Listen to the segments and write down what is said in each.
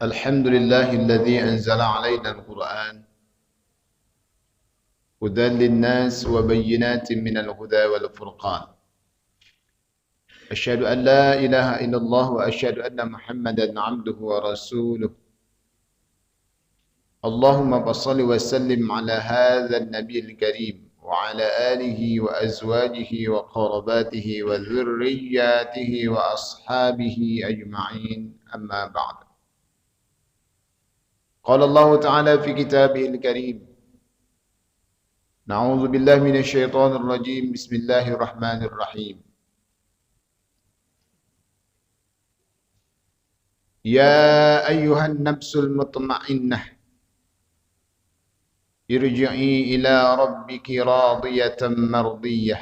الحمد لله الذي أنزل علينا القرآن هدى للناس وبينات من الهدى والفرقان أشهد أن لا إله إلا الله وأشهد أن محمدا عبده ورسوله اللهم صل وسلم على هذا النبي الكريم وعلى آله وأزواجه وقرباته وذرياته وأصحابه أجمعين أما بعد قال الله تعالى في كتابه الكريم نعوذ بالله من الشيطان الرجيم بسم الله الرحمن الرحيم يا أيها النفس المطمئنة ارجعي إلى ربك راضية مرضية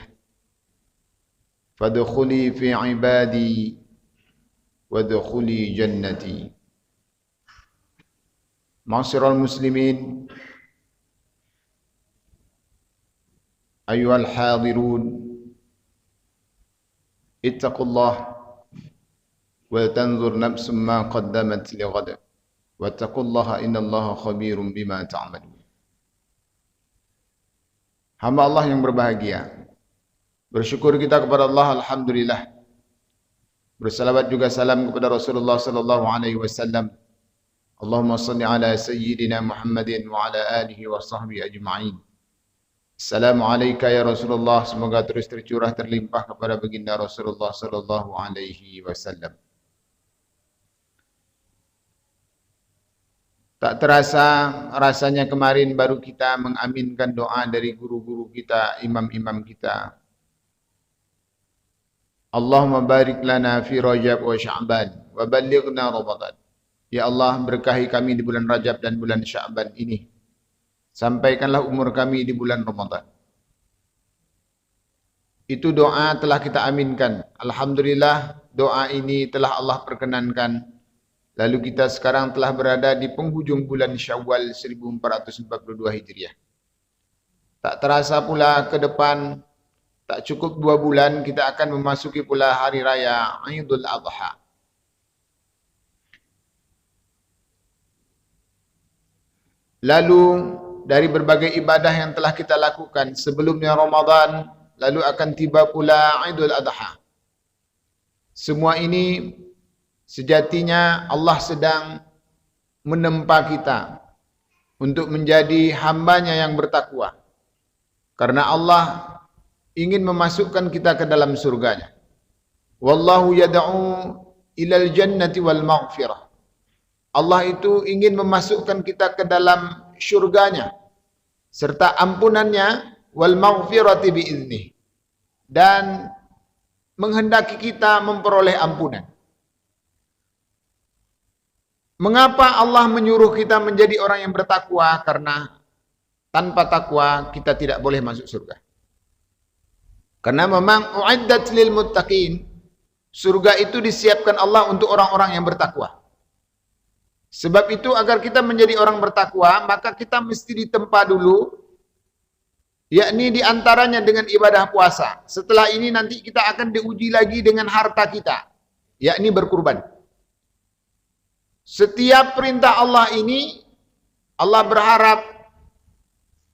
فادخلي في عبادي وادخلي جنتي معاشر المسلمين أيها الحاضرون اتقوا الله ولتنظر نفس ما قدمت لغد واتقوا الله إن الله خبير بما تعملون. Hamba Allah yang berbahagia, bersyukur kita kepada Allah, alhamdulillah. Bersalawat juga salam kepada Rasulullah sallallahu alaihi wasallam. Allahumma salli ala sayyidina Muhammadin wa ala alihi wa sahbihi ajma'in. Assalamualaikum ya Rasulullah, semoga terus tercurah terlimpah kepada baginda Rasulullah sallallahu alaihi wasallam. Tak terasa rasanya kemarin baru kita mengaminkan doa dari guru-guru kita, imam-imam kita. Allahumma barik lana fi Rajab wa Sya'ban wa ballighna Ramadan. Ya Allah, berkahi kami di bulan Rajab dan bulan Sya'ban ini. Sampaikanlah umur kami di bulan Ramadan. Itu doa telah kita aminkan. Alhamdulillah, doa ini telah Allah perkenankan. Lalu kita sekarang telah berada di penghujung bulan Syawal 1442 Hijriah. Tak terasa pula ke depan, tak cukup 2 bulan, kita akan memasuki pula Hari Raya Idul Adha. Lalu dari berbagai ibadah yang telah kita lakukan sebelumnya Ramadan, lalu akan tiba pula Idul Adha. Semua ini sejatinya Allah sedang menempa kita untuk menjadi hambanya yang bertakwa. Karena Allah ingin memasukkan kita ke dalam surganya. Wallahu yad'u ilal jannati wal maghfirah. Allah itu ingin memasukkan kita ke dalam syurganya serta ampunannya wal maghfirati biiznih, dan menghendaki kita memperoleh ampunan. Mengapa Allah menyuruh kita menjadi orang yang bertakwa? Karena tanpa takwa kita tidak boleh masuk surga. Karena memang uiddat lil muttaqin, surga itu disiapkan Allah untuk orang-orang yang bertakwa. Sebab itu agar kita menjadi orang bertakwa, maka kita mesti ditempa dulu, yakni diantaranya dengan ibadah puasa. Setelah ini nanti kita akan diuji lagi dengan harta kita, yakni berkurban. Setiap perintah Allah ini, Allah berharap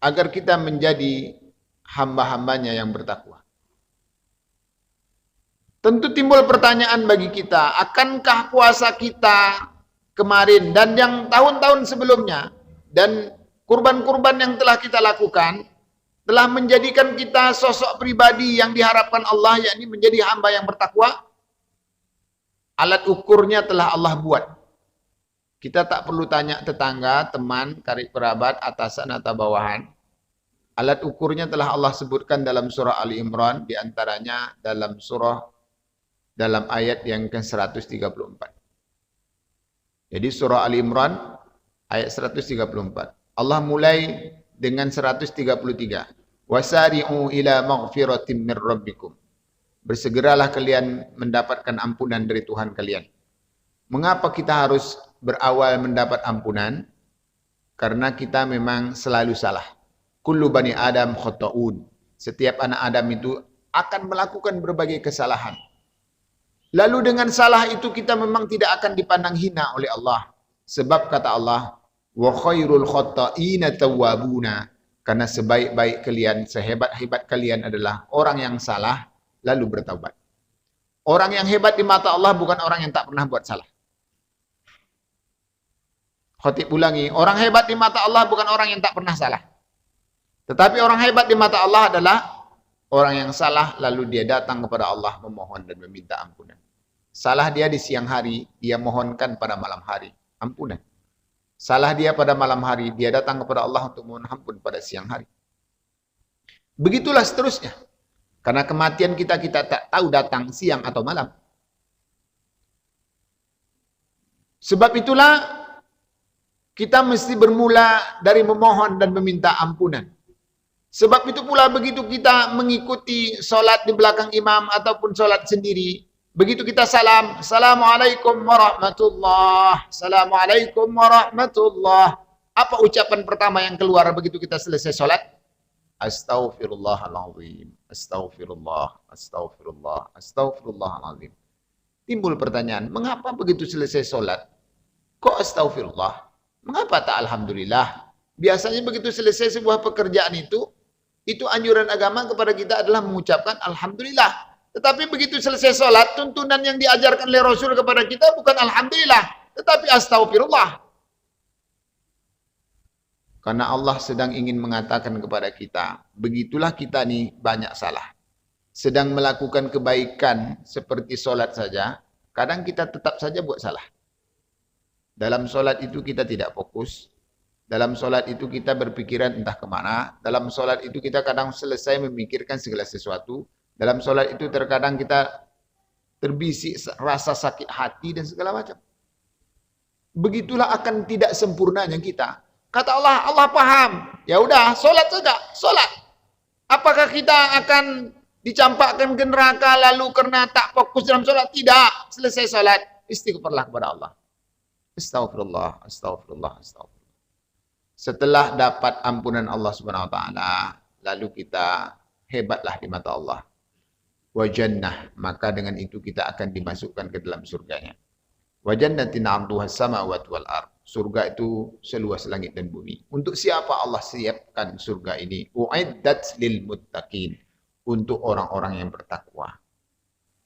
agar kita menjadi hamba-hambanya yang bertakwa. Tentu timbul pertanyaan bagi kita, akankah puasa kita kemarin dan yang tahun-tahun sebelumnya dan kurban-kurban yang telah kita lakukan telah menjadikan kita sosok pribadi yang diharapkan Allah, yakni menjadi hamba yang bertakwa? Alat ukurnya telah Allah buat. Kita tak perlu tanya tetangga, teman, karib kerabat, atasan atau bawahan. Alat ukurnya telah Allah sebutkan dalam surah Ali Imran, diantaranya dalam ayat yang ke-134. Jadi surah Ali Imran ayat 134. Allah mulai dengan 133. Wasari'u ila maghfiratin mir rabbikum. Bersegeralah kalian mendapatkan ampunan dari Tuhan kalian. Mengapa kita harus berawal mendapat ampunan? Karena kita memang selalu salah. Kullu bani Adam khata'un. Setiap anak Adam itu akan melakukan berbagai kesalahan. Lalu dengan salah itu kita memang tidak akan dipandang hina oleh Allah. Sebab kata Allah, wa khairul khata'ina tawwabuna. Karena sebaik-baik kalian, sehebat-hebat kalian adalah orang yang salah lalu bertaubat. Orang yang hebat di mata Allah bukan orang yang tak pernah buat salah. Khatib ulangi, orang hebat di mata Allah bukan orang yang tak pernah salah. Tetapi orang hebat di mata Allah adalah orang yang salah lalu dia datang kepada Allah memohon dan meminta ampunan. Salah dia di siang hari, dia mohonkan pada malam hari ampunan. Salah dia pada malam hari, dia datang kepada Allah untuk mohon ampun pada siang hari. Begitulah seterusnya. Karena kematian kita tak tahu datang siang atau malam. Sebab itulah kita mesti bermula dari memohon dan meminta ampunan. Sebab itu pula begitu kita mengikuti solat di belakang imam ataupun solat sendiri, begitu kita salam, Assalamualaikum warahmatullah, Assalamualaikum warahmatullah. Apa ucapan pertama yang keluar begitu kita selesai solat? Astaghfirullahaladzim, astaghfirullah, astaghfirullah, astaghfirullahaladzim. Timbul pertanyaan, mengapa begitu selesai solat kok astaghfirullah? Mengapa tak alhamdulillah? Biasanya begitu selesai sebuah pekerjaan itu anjuran agama kepada kita adalah mengucapkan alhamdulillah. Tetapi begitu selesai sholat, tuntunan yang diajarkan oleh Rasul kepada kita bukan alhamdulillah, tetapi astaghfirullah. Karena Allah sedang ingin mengatakan kepada kita, begitulah kita nih banyak salah. Sedang melakukan kebaikan seperti sholat saja, kadang kita tetap saja buat salah. Dalam sholat itu kita tidak fokus. Dalam sholat itu kita berpikiran entah kemana. Dalam sholat itu kita kadang selesai memikirkan segala sesuatu. Dalam sholat itu terkadang kita terbisik rasa sakit hati dan segala macam. Begitulah akan tidak sempurnanya kita. Kata Allah, Allah paham. Ya udah, sholat saja, sholat. Apakah kita akan dicampakkan ke neraka lalu karena tak fokus dalam sholat? Tidak. Selesai sholat, istighfarlah kepada Allah. Astaghfirullah, astaghfirullah, astaghfirullah. Setelah dapat ampunan Allah Subhanahu wa taala, lalu kita hebatlah di mata Allah. Wa jannah, maka dengan itu kita akan dimasukkan ke dalam surganya. Wa jannatin 'arduhas samawati wal ard. Surga itu seluas langit dan bumi. Untuk siapa Allah siapkan surga ini? Uiddat lil muttaqin. Untuk orang-orang yang bertakwa.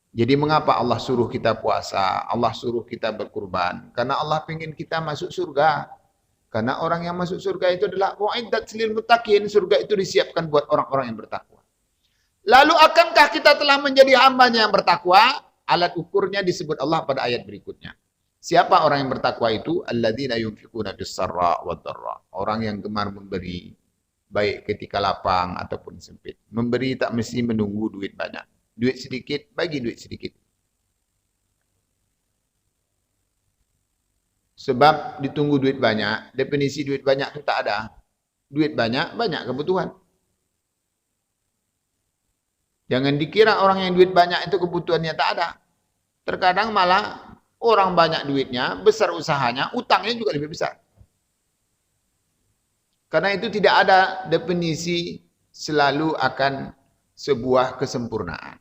Jadi mengapa Allah suruh kita puasa? Allah suruh kita berkurban? Karena Allah ingin kita masuk surga. Karena orang yang masuk surga itu adalah uiddat lil muttaqin. Surga itu disiapkan buat orang-orang yang bertakwa. Lalu akankah kita telah menjadi hambanya yang bertakwa? Alat ukurnya disebut Allah pada ayat berikutnya. Siapa orang yang bertakwa itu? Alladzina yunfiquna bis-sarra wad-dharra. Orang yang gemar memberi, baik ketika lapang ataupun sempit. Memberi tak mesti menunggu duit banyak. Duit sedikit, bagi duit sedikit. Sebab ditunggu duit banyak, definisi duit banyak itu tak ada. Duit banyak, banyak kebutuhan. Jangan dikira orang yang duit banyak itu kebutuhannya tak ada. Terkadang malah orang banyak duitnya, besar usahanya, utangnya juga lebih besar. Karena itu tidak ada definisi selalu akan sebuah kesempurnaan.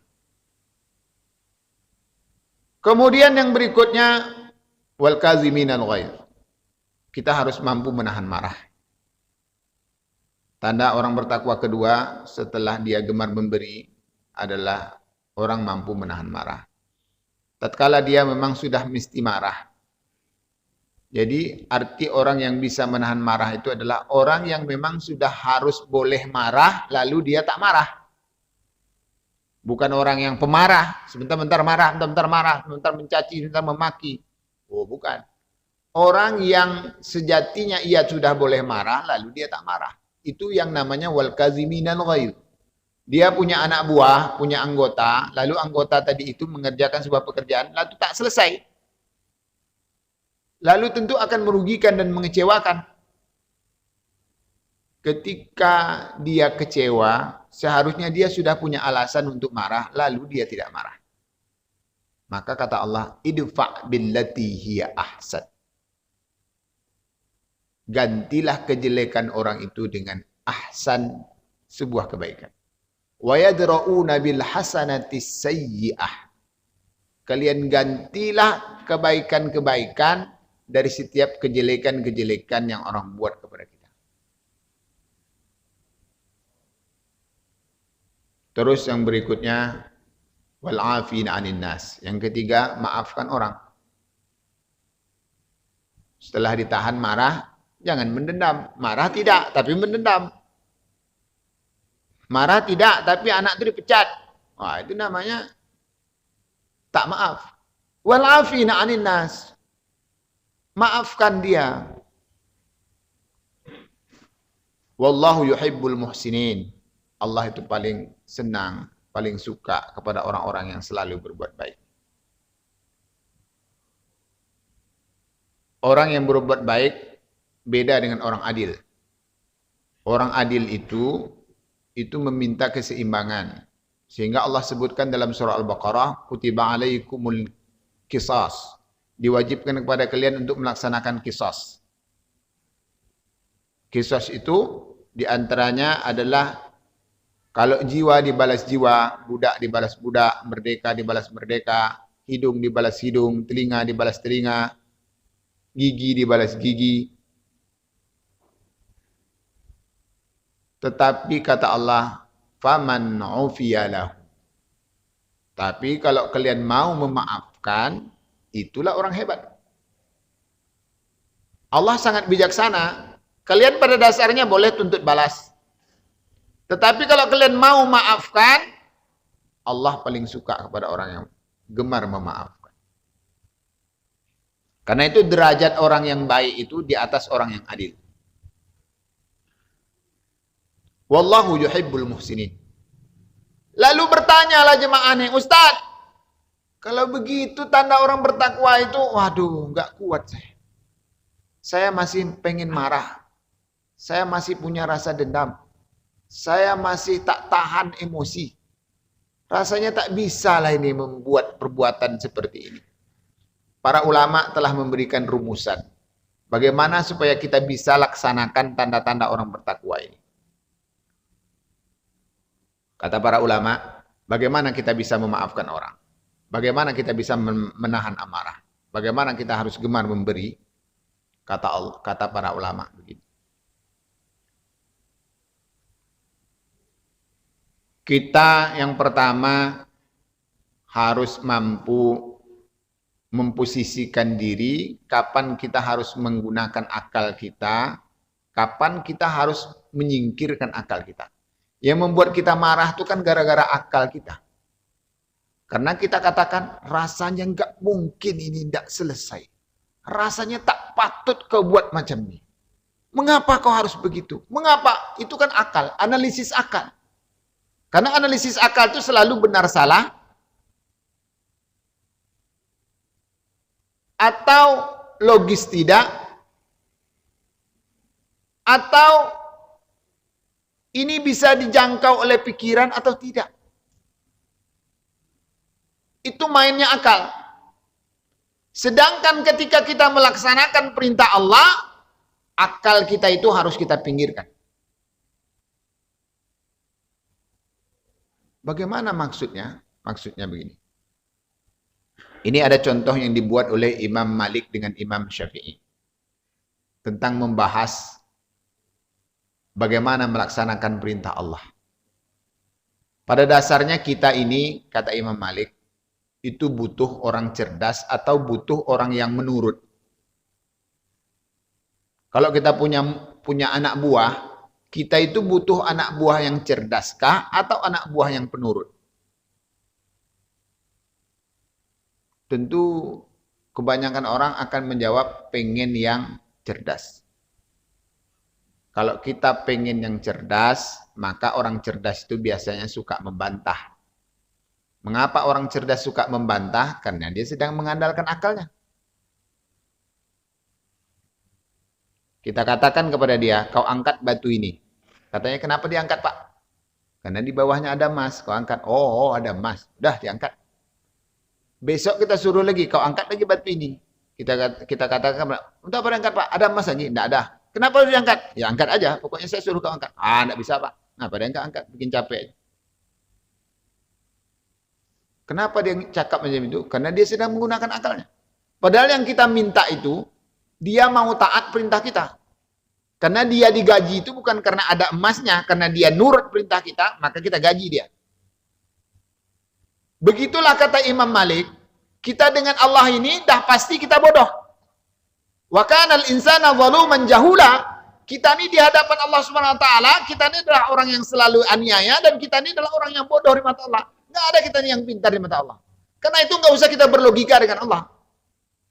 Kemudian yang berikutnya, wal kaziminal ghaidh. Kita harus mampu menahan marah. Tanda orang bertakwa kedua setelah dia gemar memberi adalah orang mampu menahan marah. Tatkala dia memang sudah mesti marah. Jadi arti orang yang bisa menahan marah itu adalah orang yang memang sudah harus boleh marah lalu dia tak marah. Bukan orang yang pemarah, sebentar-bentar marah, sebentar marah, sebentar mencaci, sebentar memaki. Oh, bukan. Orang yang sejatinya ia sudah boleh marah lalu dia tak marah. Itu yang namanya wal kaziminal ghaidh. Dia punya anak buah, punya anggota, lalu anggota tadi itu mengerjakan sebuah pekerjaan, lalu tak selesai. Lalu tentu akan merugikan dan mengecewakan. Ketika dia kecewa, seharusnya dia sudah punya alasan untuk marah, lalu dia tidak marah. Maka kata Allah, idfa' billati hiya ahsan. Gantilah kejelekan orang itu dengan ahsan, sebuah kebaikan. Wa yadra'una bil hasanati sayyi'ah. Kalian gantilah kebaikan-kebaikan dari setiap kejelekan-kejelekan yang orang buat kepada kita. Terus yang berikutnya, wal 'afina 'anil nas. Yang ketiga, maafkan orang. Setelah ditahan marah, jangan mendendam. Marah tidak, tapi mendendam. Marah tidak, tapi anak itu dipecat. Wah, itu namanya tak maaf. Wal 'afina 'anil nas. Maafkan dia. Wallahu yuhibbul muhsinin. Allah itu paling senang, paling suka kepada orang-orang yang selalu berbuat baik. Orang yang berbuat baik beda dengan orang adil. Orang adil itu meminta keseimbangan. Sehingga Allah sebutkan dalam surah Al-Baqarah, kutiba alaikumul qisas. Diwajibkan kepada kalian untuk melaksanakan qisas. Qisas itu diantaranya adalah kalau jiwa dibalas jiwa, budak dibalas budak, merdeka dibalas merdeka, hidung dibalas hidung, telinga dibalas telinga, gigi dibalas gigi. Tetapi kata Allah, faman ufiyalahu. Tapi kalau kalian mau memaafkan, itulah orang hebat. Allah sangat bijaksana. Kalian pada dasarnya boleh tuntut balas. Tetapi kalau kalian mau maafkan, Allah paling suka kepada orang yang gemar memaafkan. Karena itu derajat orang yang baik itu di atas orang yang adil. Wallahu yuhibbul muhsinin. Lalu bertanyalah jemaah nih, Ustaz, kalau begitu tanda orang bertakwa itu, waduh, nggak kuat saya. Saya masih pengen marah. Saya masih punya rasa dendam. Saya masih tak tahan emosi. Rasanya tak bisa lah ini membuat perbuatan seperti ini. Para ulama telah memberikan rumusan. Bagaimana supaya kita bisa laksanakan tanda-tanda orang bertakwa ini. Kata para ulama, bagaimana kita bisa memaafkan orang? Bagaimana kita bisa menahan amarah? Bagaimana kita harus gemar memberi? Kata para ulama begitu. Kita yang pertama harus mampu memposisikan diri kapan kita harus menggunakan akal kita, kapan kita harus menyingkirkan akal kita. Yang membuat kita marah itu kan gara-gara akal kita. Karena kita katakan rasanya nggak mungkin ini tidak selesai. Rasanya tak patut kau buat macam ini. Mengapa kau harus begitu? Mengapa? Itu kan akal, analisis akal. Karena analisis akal itu selalu benar salah. Atau logis tidak. Atau ini bisa dijangkau oleh pikiran atau tidak. Itu mainnya akal. Sedangkan ketika kita melaksanakan perintah Allah, akal kita itu harus kita pinggirkan. Bagaimana maksudnya? Maksudnya begini. Ini ada contoh yang dibuat oleh Imam Malik dengan Imam Syafi'i. Tentang membahas bagaimana melaksanakan perintah Allah. Pada dasarnya kita ini, kata Imam Malik, itu butuh orang cerdas atau butuh orang yang menurut. Kalau kita punya anak buah, kita itu butuh anak buah yang cerdaskah atau anak buah yang penurut? Tentu kebanyakan orang akan menjawab pengen yang cerdas. Kalau kita pengen yang cerdas, maka orang cerdas itu biasanya suka membantah. Mengapa orang cerdas suka membantah? Karena dia sedang mengandalkan akalnya. Kita katakan kepada dia, kau angkat batu ini. Katanya, kenapa diangkat, Pak? Karena di bawahnya ada emas. Kau angkat, oh ada emas. Udah diangkat. Besok kita suruh lagi, kau angkat lagi batu ini. Kita katakan, untuk apa diangkat, Pak? Ada emas lagi? Tidak ada. Kenapa harus diangkat? Ya angkat aja, pokoknya saya suruh kau angkat. Ah, tidak bisa, Pak. Nah, pada angkat, bikin capek. Kenapa dia cakap macam itu? Karena dia sedang menggunakan akalnya. Padahal yang kita minta itu Dia mau taat perintah kita. Karena dia digaji itu bukan karena ada emasnya, karena dia nurut perintah kita, maka kita gaji dia. Begitulah kata Imam Malik, kita dengan Allah ini dah pasti kita bodoh. Wa kanal insana zaluman jahula. Kita ini di hadapan Allah Subhanahu wa taala, kita ini adalah orang yang selalu aniaya dan kita ini adalah orang yang bodoh di mata Allah. Enggak ada kita ini yang pintar di mata Allah. Karena itu enggak usah kita berlogika dengan Allah.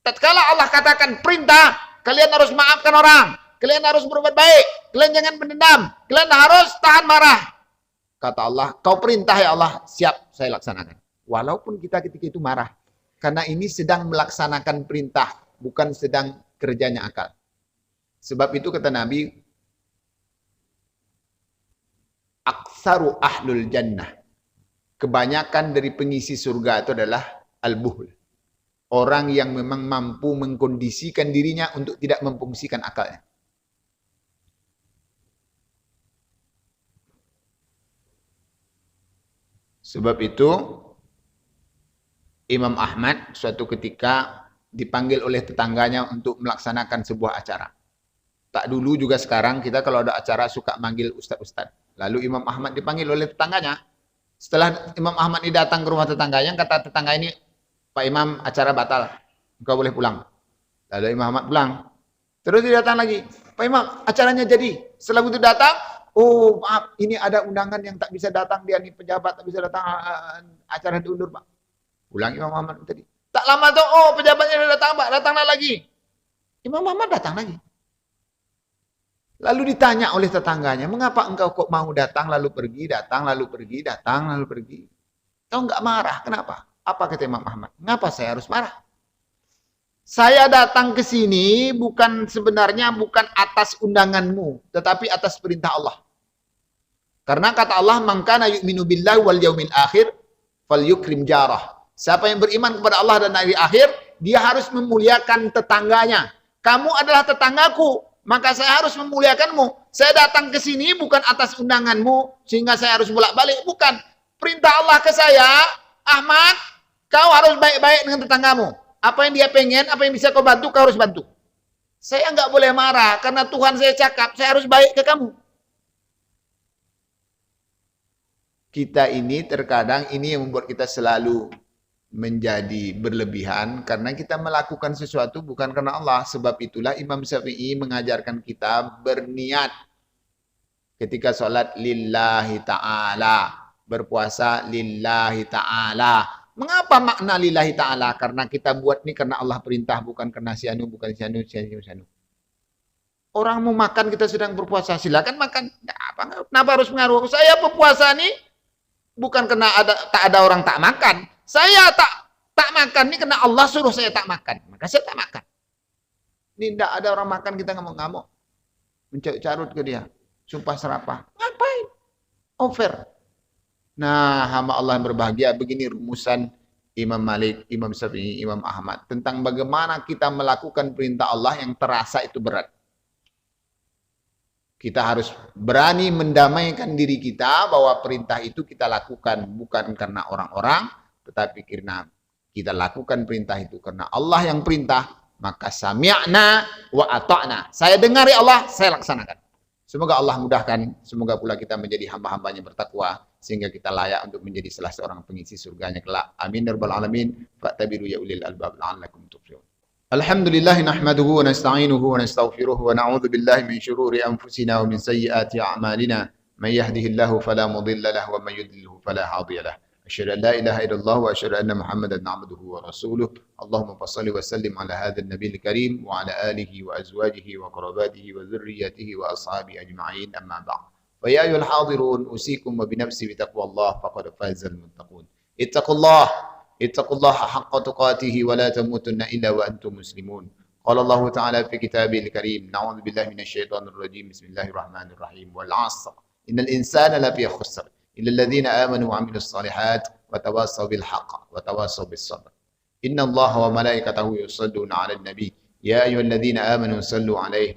Tatkala Allah katakan perintah, kalian harus maafkan orang, kalian harus berbuat baik, kalian jangan mendendam, kalian harus tahan marah. Kata Allah, kau perintah ya Allah, siap saya laksanakan. Walaupun kita ketika itu marah. Karena ini sedang melaksanakan perintah, bukan sedang kerjanya akal. Sebab itu kata Nabi, aksaru ahlul jannah. Kebanyakan dari pengisi surga itu adalah al-buhl. Orang yang memang mampu mengkondisikan dirinya untuk tidak memfungsikan akalnya. Sebab itu Imam Ahmad suatu ketika dipanggil oleh tetangganya untuk melaksanakan sebuah acara. Tak dulu juga sekarang kita kalau ada acara suka manggil ustaz-ustaz. Lalu Imam Ahmad dipanggil oleh tetangganya. Setelah Imam Ahmad ini datang ke rumah tetangganya, kata tetangga ini, Pak Imam, acara batal. Engkau boleh pulang. Lalu Imam Ahmad pulang. Terus dia datang lagi. Pak Imam, acaranya jadi. Setelah itu datang, oh maaf, ini ada undangan yang tak bisa datang. Dia ini pejabat tak bisa datang. Acara diundur, Pak. Pulang Imam Ahmad tadi. Tak lama tuh, oh pejabatnya sudah datang, Pak. Datanglah lagi. Imam Ahmad datang lagi. Lalu ditanya oleh tetangganya, mengapa engkau kok mau datang lalu pergi, datang lalu pergi, datang lalu pergi? Kau enggak marah, kenapa? Apa kata Imam Ahmad? Mengapa saya harus marah? Saya datang ke sini sebenarnya bukan atas undanganmu, tetapi atas perintah Allah. Karena kata Allah, "Man kana yu'minu billahi wal yaumil akhir falyukrim jarah." Siapa yang beriman kepada Allah dan hari akhir, dia harus memuliakan tetangganya. Kamu adalah tetanggaku, maka saya harus memuliakanmu. Saya datang ke sini bukan atas undanganmu, sehingga saya harus bolak-balik. Bukan. Perintah Allah ke saya, Ahmad, kau harus baik-baik dengan tetanggamu. Apa yang dia pengen, apa yang bisa kau bantu, kau harus bantu. Saya nggak boleh marah, karena Tuhan saya cakap, saya harus baik ke kamu. Kita ini terkadang ini yang membuat kita selalu menjadi berlebihan karena kita melakukan sesuatu bukan karena Allah. Sebab itulah Imam Syafi'i mengajarkan kita berniat ketika sholat lillahi ta'ala, berpuasa lillahi ta'ala. Mengapa makna lillahi ta'ala? Karena kita buat ini karena Allah perintah, bukan karena si anu, bukan si anu, si anu, si anu. Orang mau makan, kita sedang berpuasa, silakan makan. Kenapa harus mengaruh? Saya berpuasa nih bukan karena tak ada orang tak makan. Saya tak makan ini karena Allah suruh saya tak makan. Maka saya tak makan. Ini tidak ada orang makan kita ngamuk-ngamuk. Mencarut ke dia. Sumpah serapah. Ngapain? Over. Nah, hamba Allah yang berbahagia. Begini rumusan Imam Malik, Imam Syafi'i, Imam Ahmad. Tentang bagaimana kita melakukan perintah Allah yang terasa itu berat. Kita harus berani mendamaikan diri kita bahwa perintah itu kita lakukan bukan karena orang-orang, tetapi karena kita lakukan perintah itu karena Allah yang perintah, maka sami'na wa ata'na. Saya dengar ya Allah, saya laksanakan. Semoga Allah mudahkan, semoga pula kita menjadi hamba-hambanya bertakwa, sehingga kita layak untuk menjadi salah seorang pengisi surganya kelak. Amin ya rabbal alamin. Fa'tabiru ya ulil albab la'allakum tuflihun. Alhamdulillah nahmaduhu wa nasta'inuhu wa nastaghfiruh wa na'udzu billahi min shururi anfusina wa min sayyiati a'malina. Man yahdihillahu fala mudilla lahu wa man yudlilhu fala hadiya lahu. أشهد أن لا إله إلا الله وأشهد أن محمدا عبده ورسوله اللهم صل وسلم على هذا النبي الكريم وعلى آله وأزواجه وقراباته وذريته وأصحابه أجمعين أما بعد فيا أيها الحاضرون أوصيكم وبنفسي بتقوى الله فقد فاز المتقون اتقوا الله حق تقاته ولا تموتن إلا وأنتم مسلمون قال الله تعالى في كتابه الكريم نعوذ بالله من الشيطان الرجيم بسم الله الرحمن الرحيم والعصر إن الإنسان لفي خسر إلا الذين آمنوا وعملوا الصالحات وتواصوا بالحق وتواصوا بالصبر إن الله وملائكته يصلون على النبي يا أيها الذين آمنوا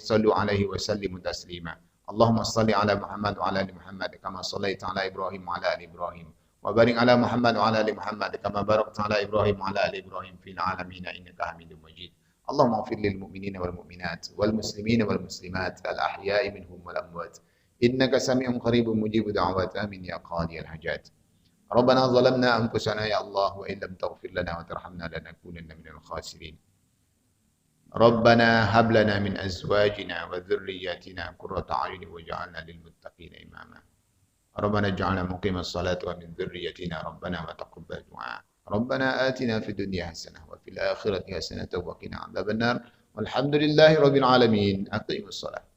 صلوا عليه وسلموا تسليما اللهم صل على محمد وعلى آل محمد كما صليت على إبراهيم وعلى آل إبراهيم وبارك على محمد وعلى آل محمد كما باركت على إبراهيم وعلى آل إبراهيم في العالمين إنك حميد مجيد اللهم اغفر للمؤمنين والمؤمنات والمسلمين والمسلمات الأحياء منهم والأموات إنك سميع قريب مجيب دعوات آمين يا قاضي الحاجات. ربنا ظلمنا أنفسنا يا الله وإن لم تغفر لنا وترحمنا لنكونن من الخاسرين. ربنا هب لنا من أزواجنا وذرياتنا قرة أعين واجعلنا للمتقين إماما. ربنا اجعلنا مقيم الصلاة ومن ذريتنا ربنا وتقبل دعاء. ربنا آتنا في الدنيا حسنة وفي الآخرة حسنة وقنا عذاب النار والحمد لله رب العالمين. أقيموا الصلاة.